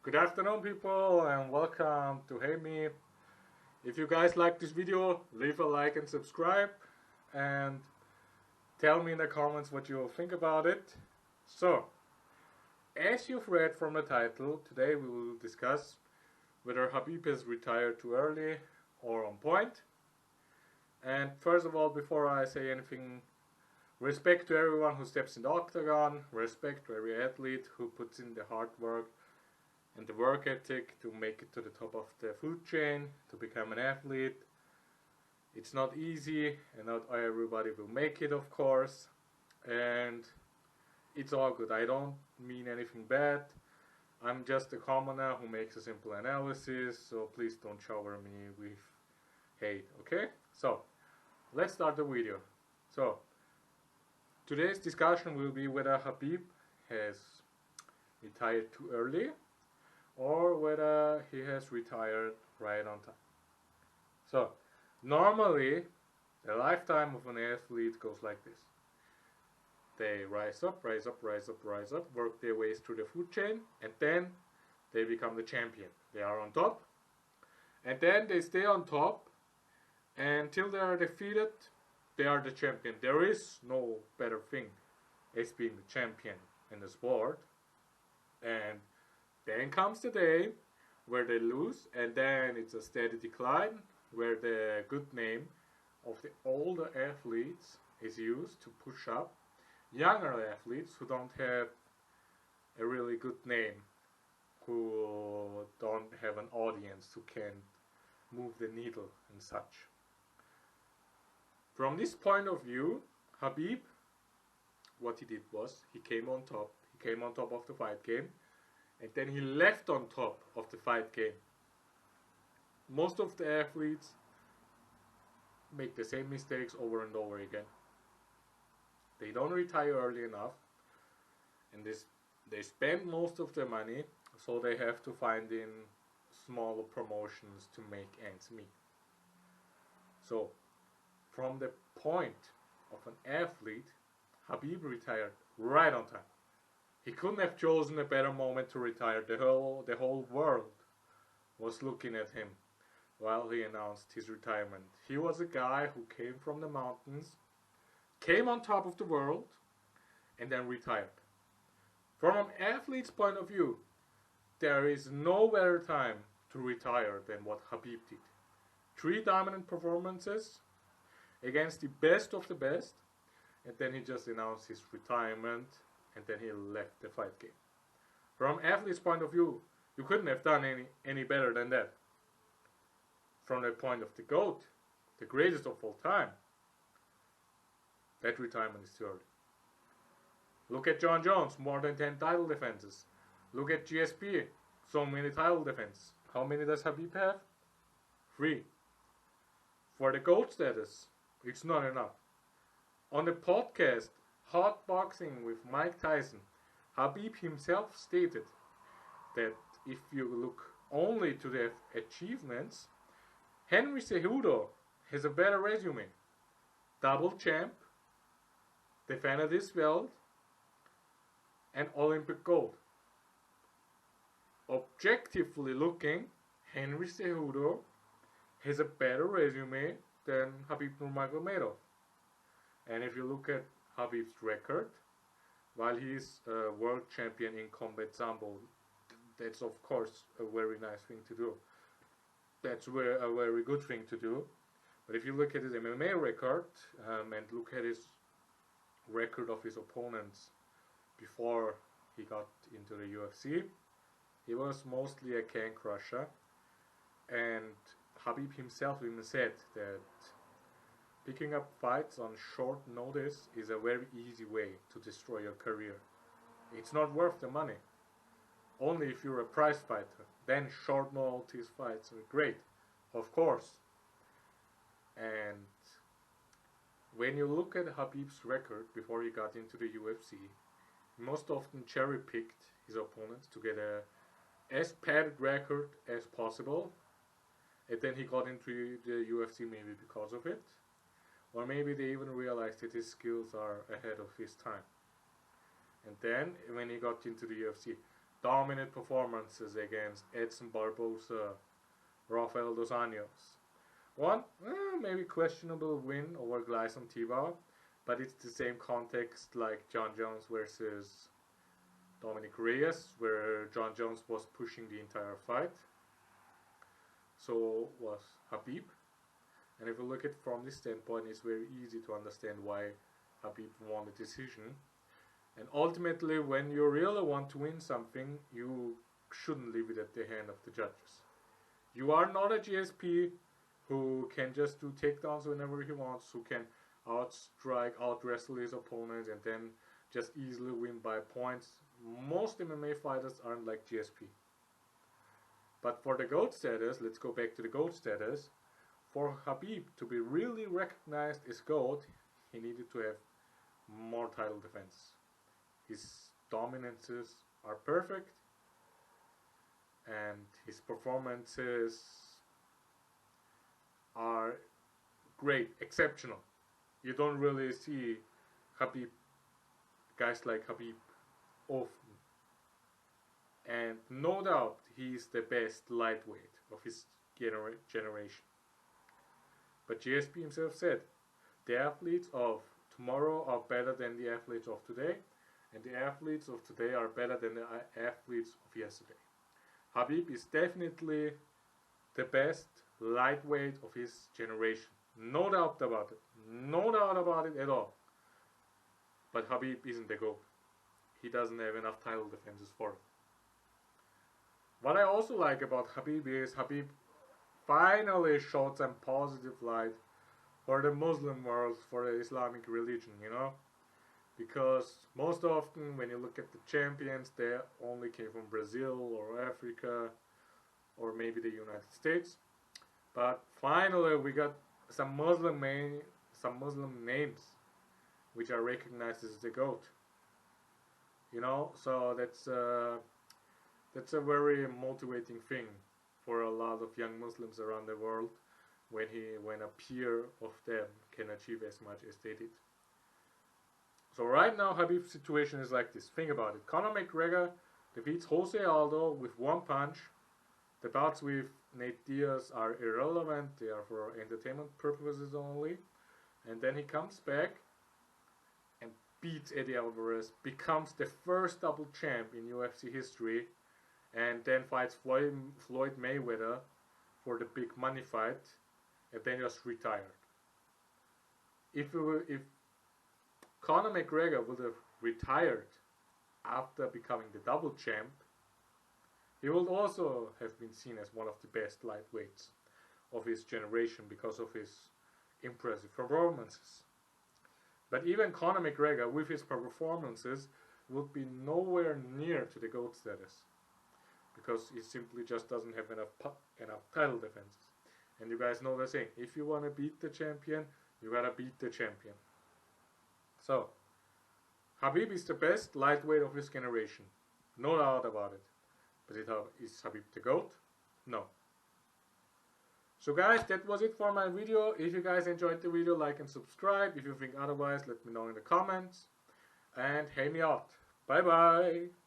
Good afternoon, people, and welcome to Hey Me. If you guys like this video, leave a like and subscribe, and tell me in the comments what you think about it. So, as you've read from the title, today we will discuss whether Khabib has retired too early or on point. And first of all, before I say anything, respect to everyone who steps in the octagon, respect to every athlete who puts in the hard work and the work ethic to make it to the top of the food chain, to become an athlete. It's not easy, and not everybody will make it, of course, and it's all good. I don't mean anything bad. I'm just a commoner who makes a simple analysis, so please don't shower me with hate, okay? So, let's start the video. So, today's discussion will be whether Khabib has retired too early or whether he has retired right on time. So, normally, the lifetime of an athlete goes like this. They rise up, rise up, rise up, rise up, work their ways through the food chain, and then they become the champion. They are on top, and then they stay on top until they are defeated. They are the champion. There is no better thing as being the champion in the sport. And then comes the day where they lose, and then it's a steady decline where the good name of the older athletes is used to push up younger athletes who don't have a really good name, who don't have an audience, who can't move the needle and such. From this point of view, Khabib, what he did was he came on top. He came on top of the fight game, and then he left on top of the fight game. Most of the athletes make the same mistakes over and over again. They don't retire early enough, and they spend most of their money, so they have to find in smaller promotions to make ends meet. So, from the point of an athlete, Khabib retired right on time. He couldn't have chosen a better moment to retire. The whole world was looking at him while he announced his retirement. He was a guy who came from the mountains, came on top of the world, and then retired. From an athlete's point of view, there is no better time to retire than what Khabib did. 3 dominant performances against the best of the best, and then he just announced his retirement, and then he left the fight game. From an athlete's point of view, you couldn't have done any better than that. From the point of the GOAT, the greatest of all time, that retirement is too early. Look at John Jones, more than 10 title defenses. Look at GSP, so many title defenses. How many does Khabib have? 3. For the GOAT status, it's not enough. On the podcast, Hot Boxing with Mike Tyson, Khabib himself stated that if you look only to the achievements, Henry Cejudo has a better resume. Double champ, defended his belt, and Olympic gold. Objectively looking, Henry Cejudo has a better resume than Khabib Nurmagomedov. And if you look at Khabib's record, while he's a world champion in combat sambo, that's of course a very nice thing to do. That's a very good thing to do. But if you look at his MMA record and look at his record of his opponents before he got into the UFC, he was mostly a can crusher. And Khabib himself even said that picking up fights on short notice is a very easy way to destroy your career. It's not worth the money. Only if you're a prize fighter. Then short notice fights are great, of course. And when you look at Khabib's record before he got into the UFC, he most often cherry-picked his opponents to get a as padded record as possible. And then he got into the UFC maybe because of it. Or maybe they even realized that his skills are ahead of his time. And then, when he got into the UFC, dominant performances against Edson Barbosa, Rafael dos Anjos. One, maybe questionable win over Gleison Tibau, but it's the same context like John Jones versus Dominic Reyes, where John Jones was pushing the entire fight. So was Khabib. And if you look at it from this standpoint, it's very easy to understand why Khabib won the decision. And ultimately, when you really want to win something, you shouldn't leave it at the hand of the judges. You are not a GSP who can just do takedowns whenever he wants, who can outstrike, out-wrestle his opponent, and then just easily win by points. Most MMA fighters aren't like GSP. But for the GOAT status, let's go back to the GOAT status. For Khabib to be really recognized as GOAT, he needed to have more title defense. His dominances are perfect, and his performances are great, exceptional. You don't really see guys like Khabib often. And no doubt he's the best lightweight of his generation. But GSP himself said, the athletes of tomorrow are better than the athletes of today, and the athletes of today are better than the athletes of yesterday. Khabib is definitely the best lightweight of his generation. No doubt about it. No doubt about it at all. But Khabib isn't the GOAT. He doesn't have enough title defenses for it. What I also like about Khabib is Khabib finally showed some positive light for the Muslim world, for the Islamic religion, you know? Because most often when you look at the champions, they only came from Brazil or Africa or maybe the United States. But finally we got some Muslim names which are recognized as the GOAT. You know, so that's a very motivating thing for a lot of young Muslims around the world when a peer of them can achieve as much as they did. So right now Khabib's situation is like this. Think about it. Conor McGregor defeats Jose Aldo with one punch. The bouts with Nate Diaz are irrelevant. They are for entertainment purposes only. And then he comes back and beats Eddie Alvarez, becomes the first double champ in UFC history, and then fights Floyd Mayweather for the big money fight, and then just retired. If Conor McGregor would have retired after becoming the double champ, he would also have been seen as one of the best lightweights of his generation because of his impressive performances. But even Conor McGregor, with his performances, would be nowhere near to the GOAT status, because he simply just doesn't have enough title defenses. And you guys know the saying, if you want to beat the champion, you gotta beat the champion. So, Khabib is the best lightweight of his generation. No doubt about it. But is Khabib the GOAT? No. So guys, that was it for my video. If you guys enjoyed the video, like and subscribe. If you think otherwise, let me know in the comments. And hear me out. Bye bye.